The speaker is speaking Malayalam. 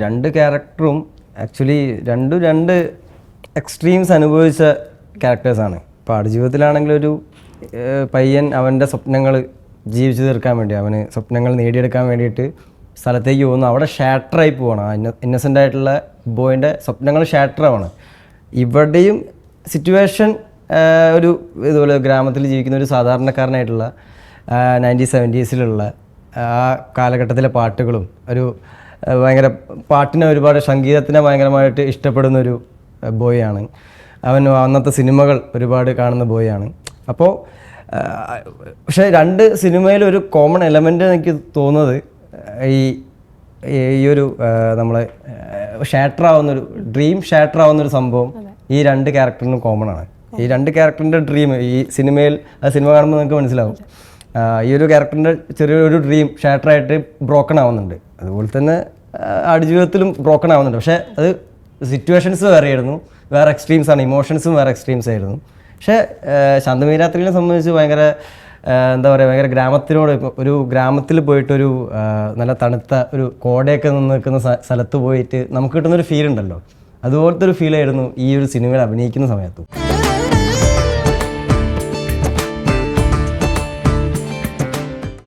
രണ്ട് ക്യാരക്ടറും ആക്ച്വലി രണ്ട് എക്സ്ട്രീംസ് അനുഭവിച്ച ക്യാരക്ടേഴ്സാണ്. ഇപ്പോൾ ആടുജീവിതത്തിലാണെങ്കിൽ ഒരു പയ്യൻ അവൻ്റെ സ്വപ്നങ്ങൾ ജീവിച്ചു തീർക്കാൻ വേണ്ടി, അവന് സ്വപ്നങ്ങൾ നേടിയെടുക്കാൻ വേണ്ടിയിട്ട് സ്ഥലത്തേക്ക് പോകുന്നു. അവിടെ ഷാറ്ററായി പോവാണ്. ആ ഇന്നസെൻ്റ് ആയിട്ടുള്ള ബോയിൻ്റെ സ്വപ്നങ്ങൾ ഷാറ്ററാണ്. ഇവിടെയും സിറ്റുവേഷൻ ഒരു ഇതുപോലെ ഗ്രാമത്തിൽ ജീവിക്കുന്ന ഒരു സാധാരണക്കാരനായിട്ടുള്ള 1970s ആ കാലഘട്ടത്തിലെ പാട്ടുകളും ഒരു ഭയങ്കര പാട്ടിനെ ഒരുപാട് സംഗീതത്തിനെ ഭയങ്കരമായിട്ട് ഇഷ്ടപ്പെടുന്നൊരു ബോയാണ് അവൻ. അന്നത്തെ സിനിമകൾ ഒരുപാട് കാണുന്ന ബോയാണ്. അപ്പോൾ പക്ഷേ രണ്ട് സിനിമയിൽ ഒരു കോമൺ എലമെൻ്റ് എനിക്ക് തോന്നുന്നത് ഈ ഒരു നമ്മളെ ഷാറ്ററാവുന്നൊരു ഡ്രീം ഷാറ്ററാവുന്നൊരു സംഭവം ഈ രണ്ട് ക്യാരക്ടറിനും കോമൺ ആണ്. ഈ രണ്ട് ക്യാരക്ടറിൻ്റെ ഡ്രീം ഈ സിനിമയിൽ സിനിമ കാണുമ്പോൾ നിങ്ങൾക്ക് മനസ്സിലാവും. ഈ ഒരു ക്യാരക്ടറിൻ്റെ ചെറിയൊരു ഡ്രീം ഷാറ്ററായിട്ട് ബ്രോക്കൺ ആവുന്നുണ്ട്. അതുപോലെ തന്നെ ആടുജീവിതത്തിലും ബ്രോക്കൺ ആവുന്നുണ്ട്. പക്ഷേ അത് സിറ്റുവേഷൻസ് വേറെയായിരുന്നു, വേറെ എക്സ്ട്രീംസാണ്, ഇമോഷൻസും വേറെ എക്സ്ട്രീംസ് ആയിരുന്നു. പക്ഷേ ശാന്തമീരാത്രിനെ സംബന്ധിച്ച് ഭയങ്കര എന്താ പറയുക, ഭയങ്കര ഗ്രാമത്തിനോട് ഒരു ഗ്രാമത്തിൽ പോയിട്ടൊരു നല്ല തണുത്ത ഒരു കോടയൊക്കെ നിൽക്കുന്ന സ്ഥലത്ത് പോയിട്ട് നമുക്ക് കിട്ടുന്നൊരു ഫീൽ ഉണ്ടല്ലോ, അതുപോലത്തെ ഒരു ഫീലായിരുന്നു ഈ ഒരു സിനിമയിൽ അഭിനയിക്കുന്ന സമയത്ത്.